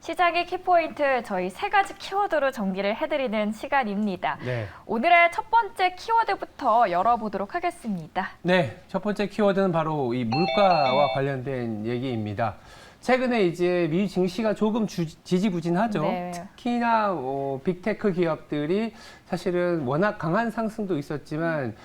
시장의 키포인트 저희 세 가지 키워드로 정리를 해드리는 시간입니다. 네. 오늘의 첫 번째 키워드부터 열어보도록 하겠습니다. 네, 첫 번째 키워드는 바로 이 물가와 관련된 얘기입니다. 최근에 이제 미 증시가 조금 지지부진하죠. 네. 특히나 빅테크 기업들이 사실은 워낙 강한 상승도 있었지만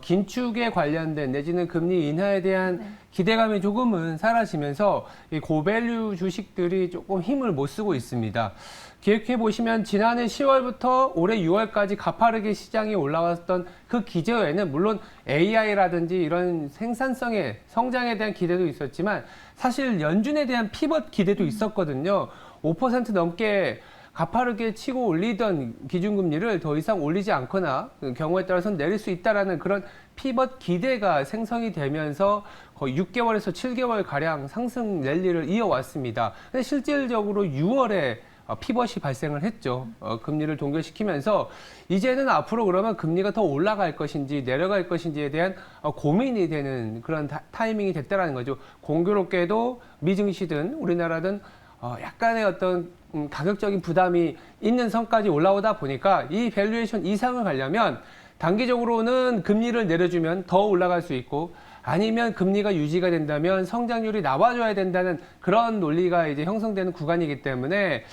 긴축에 관련된 내지는 금리 인하에 대한 기대감이 조금은 사라지면서 이 고밸류 주식들이 조금 힘을 못 쓰고 있습니다. 기억해 보시면 지난해 10월부터 올해 6월까지 가파르게 시장이 올라왔던 그 기저에는 물론 AI라든지 이런 생산성의 성장에 대한 기대도 있었지만 사실 연준에 대한 피벗 기대도 있었거든요. 5% 넘게 가파르게 치고 올리던 기준금리를 더 이상 올리지 않거나 경우에 따라서는 내릴 수 있다라는 그런 피벗 기대가 생성이 되면서 거의 6개월에서 7개월 가량 상승 랠리를 이어왔습니다. 근데 실질적으로 6월에 피벗이 발생을 했죠. 금리를 동결시키면서 이제는 앞으로 그러면 금리가 더 올라갈 것인지 내려갈 것인지에 대한 고민이 되는 그런 타이밍이 됐다라는 거죠. 공교롭게도 미증시든 우리나라든 약간의 어떤 가격적인 부담이 있는 선까지 올라오다 보니까 이 밸류에이션 이상을 가려면 단기적으로는 금리를 내려주면 더 올라갈 수 있고 아니면 금리가 유지가 된다면 성장률이 나와줘야 된다는 그런 논리가 이제 형성되는 구간이기 때문에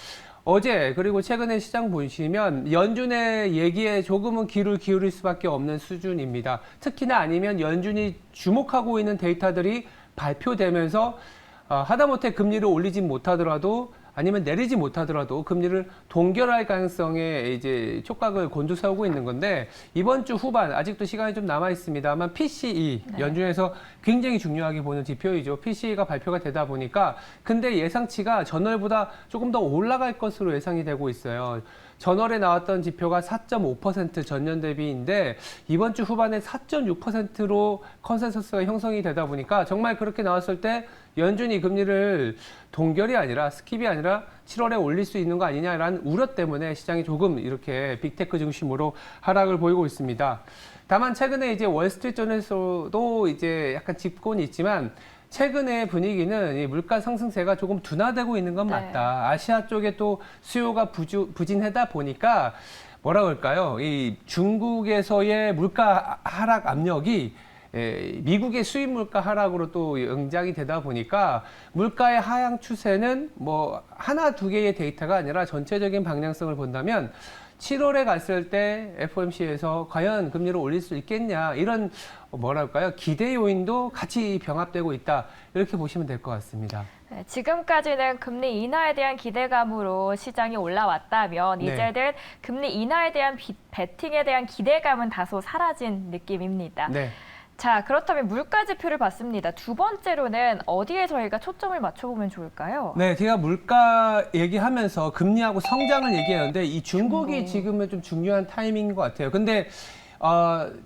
어제 그리고 최근에 시장 보시면 연준의 얘기에 조금은 귀를 기울일 수밖에 없는 수준입니다. 특히나 아니면 연준이 주목하고 있는 데이터들이 발표되면서 하다못해 금리를 올리지 못하더라도 아니면 내리지 못하더라도 금리를 동결할 가능성에 이제 촉각을 곤두세우고 있는 건데 이번 주 후반 아직도 시간이 좀 남아 있습니다만 PCE 연준에서 굉장히 중요하게 보는 지표이죠. PCE가 발표가 되다 보니까 근데 예상치가 전월보다 조금 더 올라갈 것으로 예상이 되고 있어요. 전월에 나왔던 지표가 4.5% 전년 대비인데 이번 주 후반에 4.6%로 컨센서스가 형성이 되다 보니까 정말 그렇게 나왔을 때 연준이 금리를 동결이 아니라 스킵이 아니라 7월에 올릴 수 있는 거 아니냐라는 우려 때문에 시장이 조금 이렇게 빅테크 중심으로 하락을 보이고 있습니다. 다만 최근에 이제 월스트리트저널에서도 이제 약간 짚고는 있지만 최근의 분위기는 이 물가 상승세가 조금 둔화되고 있는 건 맞다. 아시아 쪽에 또 수요가 부진하다 보니까 뭐라 그럴까요? 이 중국에서의 물가 하락 압력이 미국의 수입 물가 하락으로 또 연장이 되다 보니까 물가의 하향 추세는 뭐 하나 두 개의 데이터가 아니라 전체적인 방향성을 본다면 7월에 갔을 때 FOMC에서 과연 금리를 올릴 수 있겠냐 이런 뭐랄까요 기대 요인도 같이 병합되고 있다 이렇게 보시면 될 것 같습니다. 네, 지금까지는 금리 인하에 대한 기대감으로 시장이 올라왔다면 이제는 금리 인하에 대한 베팅에 대한 기대감은 다소 사라진 느낌입니다. 네. 자, 그렇다면 물가 지표를 봤습니다. 두 번째로는 어디에 저희가 초점을 맞춰보면 좋을까요? 네, 제가 물가 얘기하면서 금리하고 성장을 얘기하는데 이 중국이 지금은 좀 중요한 타이밍인 것 같아요. 근데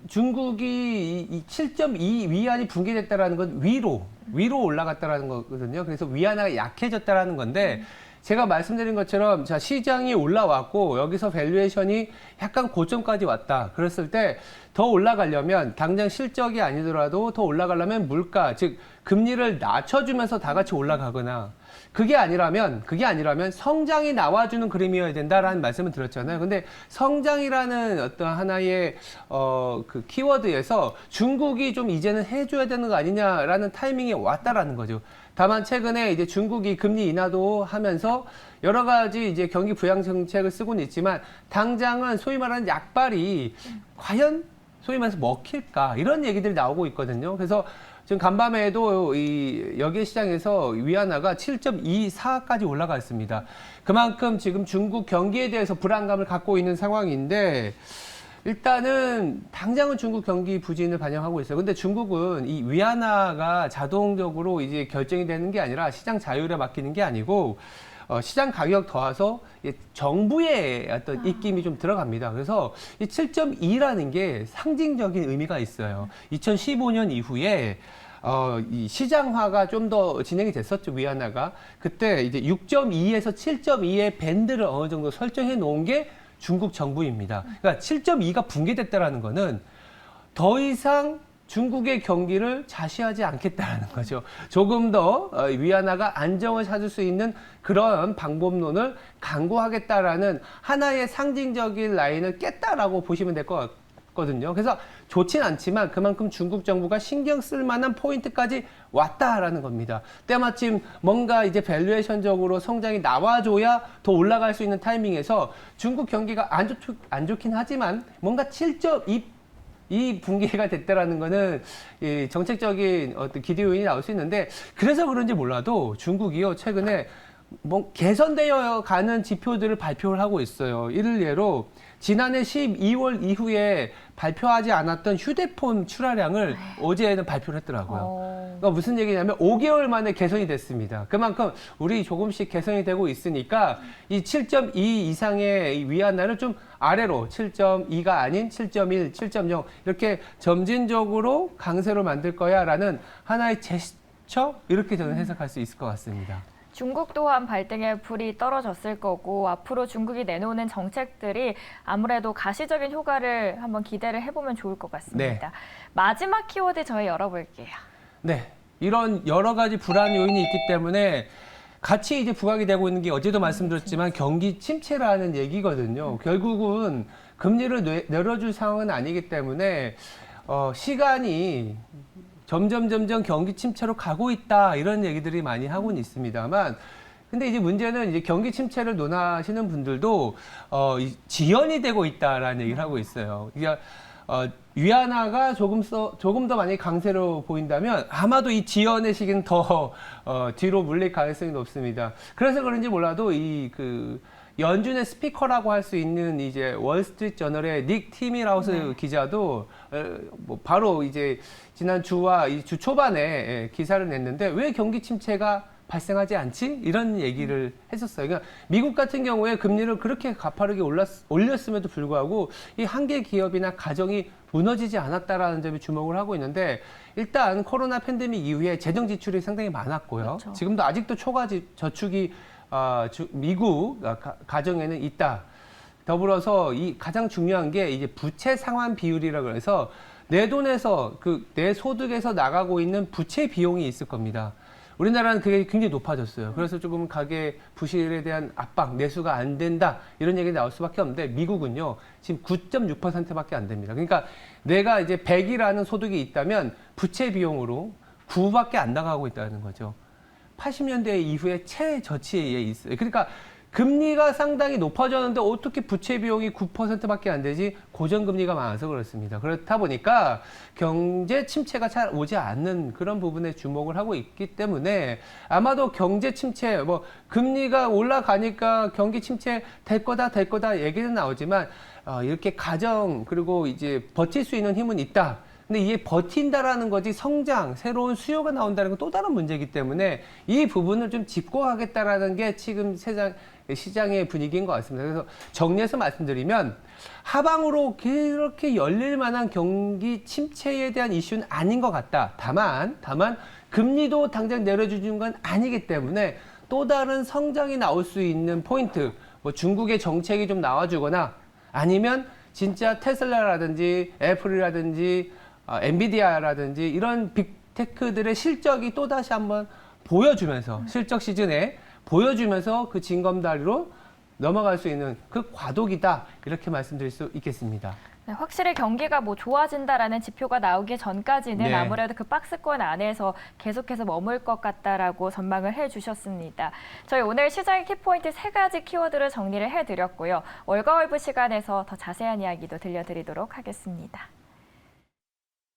중국이 이 7.2 위안이 붕괴됐다라는 건 위로 올라갔다라는 거거든요. 그래서 위안화가 약해졌다라는 건데 제가 말씀드린 것처럼 자 시장이 올라왔고 여기서 밸류에이션이 약간 고점까지 왔다. 그랬을 때 더 올라가려면 당장 실적이 아니더라도 더 올라가려면 물가 즉 금리를 낮춰주면서 다 같이 올라가거나 그게 아니라면 성장이 나와주는 그림이어야 된다라는 말씀을 드렸잖아요. 근데 성장이라는 어떤 하나의 그 키워드에서 중국이 좀 이제는 해줘야 되는 거 아니냐라는 타이밍이 왔다라는 거죠. 다만 최근에 이제 중국이 금리 인하도 하면서 여러 가지 이제 경기 부양 정책을 쓰고는 있지만 당장은 소위 말하는 약발이 과연 소위 말해서 먹힐까 이런 얘기들이 나오고 있거든요. 그래서 지금 간밤에도 이 여기 시장에서 위안화가 7.24까지 올라가 있습니다. 그만큼 지금 중국 경기에 대해서 불안감을 갖고 있는 상황인데 일단은 당장은 중국 경기 부진을 반영하고 있어요. 근데 중국은 이 위안화가 자동적으로 이제 결정이 되는 게 아니라 시장 자율에 맡기는 게 아니고 시장 가격 더해서 정부의 어떤 입김이 좀 들어갑니다. 그래서 이 7.2라는 게 상징적인 의미가 있어요. 2015년 이후에 이 시장화가 좀 더 진행이 됐었죠, 위안화가. 그때 이제 6.2에서 7.2의 밴드를 어느 정도 설정해 놓은 게 중국 정부입니다. 그러니까 7.2가 붕괴됐다라는 거는 더 이상 중국의 경기를 자시하지 않겠다라는 거죠. 조금 더 위안화가 안정을 찾을 수 있는 그런 방법론을 강구하겠다라는 하나의 상징적인 라인을 깼다라고 보시면 될 것 같거든요. 그래서 좋진 않지만 그만큼 중국 정부가 신경 쓸 만한 포인트까지 왔다라는 겁니다. 때마침 뭔가 이제 밸류에이션적으로 성장이 나와줘야 더 올라갈 수 있는 타이밍에서 중국 경기가 안 좋긴 하지만 뭔가 7.2 이 분기가 됐다라는 거는 이 정책적인 어떤 기대 요인이 나올 수 있는데 그래서 그런지 몰라도 중국이요 최근에 뭐 개선되어 가는 지표들을 발표를 하고 있어요. 이를 예로 지난해 12월 이후에 발표하지 않았던 휴대폰 출하량을 어제는 발표를 했더라고요. 그러니까 무슨 얘기냐면 5개월 만에 개선이 됐습니다. 그만큼 우리 조금씩 개선이 되고 있으니까 이 7.2 이상의 이 위안화를 좀 아래로 7.2가 아닌 7.1, 7.0 이렇게 점진적으로 강세로 만들 거야라는 하나의 제스처 이렇게 저는 해석할 수 있을 것 같습니다. 중국 또한 발등에 불이 떨어졌을 거고 앞으로 중국이 내놓는 정책들이 아무래도 가시적인 효과를 한번 기대를 해보면 좋을 것 같습니다. 네. 마지막 키워드 저희 열어볼게요. 네, 이런 여러 가지 불안 요인이 있기 때문에 같이 이제 부각이 되고 있는 게 어제도 말씀드렸지만 경기 침체라는 얘기거든요. 결국은 금리를 내려줄 상황은 아니기 때문에 시간이 점점 경기 침체로 가고 있다 이런 얘기들이 많이 하고는 있습니다만 근데 이제 문제는 이제 경기 침체를 논하시는 분들도 지연이 되고 있다라는 얘기를 하고 있어요. 그러니까 위안화가 조금 더 많이 강세로 보인다면 아마도 이 지연의 시기는 더 뒤로 물릴 가능성이 높습니다. 그래서 그런지 몰라도 연준의 스피커라고 할 수 있는 이제 월스트리트 저널의 닉 티밀하우스 기자도 뭐 바로 이제 지난 주와 이 주 초반에 기사를 냈는데 왜 경기 침체가 발생하지 않지? 이런 얘기를 했었어요. 그러니까 미국 같은 경우에 금리를 그렇게 가파르게 올렸음에도 불구하고 이 한 개 기업이나 가정이 무너지지 않았다라는 점에 주목을 하고 있는데 일단 코로나 팬데믹 이후에 재정 지출이 상당히 많았고요. 그렇죠. 지금도 아직도 초과 저축이 미국 가정에는 있다. 더불어서 이 가장 중요한 게 이제 부채 상환 비율이라고 해서 내 돈에서 내 소득에서 나가고 있는 부채 비용이 있을 겁니다. 우리나라는 그게 굉장히 높아졌어요. 그래서 조금 가계 부실에 대한 압박, 내수가 안 된다 이런 얘기 나올 수밖에 없는데 미국은요 지금 9.6%밖에 안 됩니다. 그러니까 내가 이제 100이라는 소득이 있다면 부채 비용으로 9밖에 안 나가고 있다는 거죠. 80년대 이후에 최저치에 있어요. 그러니까 금리가 상당히 높아졌는데 어떻게 부채 비용이 9%밖에 안 되지? 고정금리가 많아서 그렇습니다. 그렇다 보니까 경제 침체가 잘 오지 않는 그런 부분에 주목을 하고 있기 때문에 아마도 경제 침체, 뭐 금리가 올라가니까 경기 침체 될 거다 얘기는 나오지만 이렇게 가정 그리고 이제 버틸 수 있는 힘은 있다. 근데 이게 버틴다라는 거지 성장, 새로운 수요가 나온다는 건 또 다른 문제이기 때문에 이 부분을 좀 짚고하겠다라는 게 지금 시장의 분위기인 것 같습니다. 그래서 정리해서 말씀드리면 하방으로 그렇게 열릴 만한 경기 침체에 대한 이슈는 아닌 것 같다. 다만 금리도 당장 내려주는 건 아니기 때문에 또 다른 성장이 나올 수 있는 포인트, 뭐 중국의 정책이 좀 나와주거나 아니면 진짜 테슬라라든지 애플이라든지 엔비디아라든지 이런 빅테크들의 실적이 또다시 한번 보여주면서 실적 시즌에 보여주면서 그 징검다리로 넘어갈 수 있는 그 과도기다 이렇게 말씀드릴 수 있겠습니다. 네, 확실히 경기가 뭐 좋아진다라는 지표가 나오기 전까지는 아무래도 그 박스권 안에서 계속해서 머물 것 같다라고 전망을 해주셨습니다. 저희 오늘 시장의 키포인트 3가지 키워드를 정리를 해드렸고요. 월가월부 시간에서 더 자세한 이야기도 들려드리도록 하겠습니다.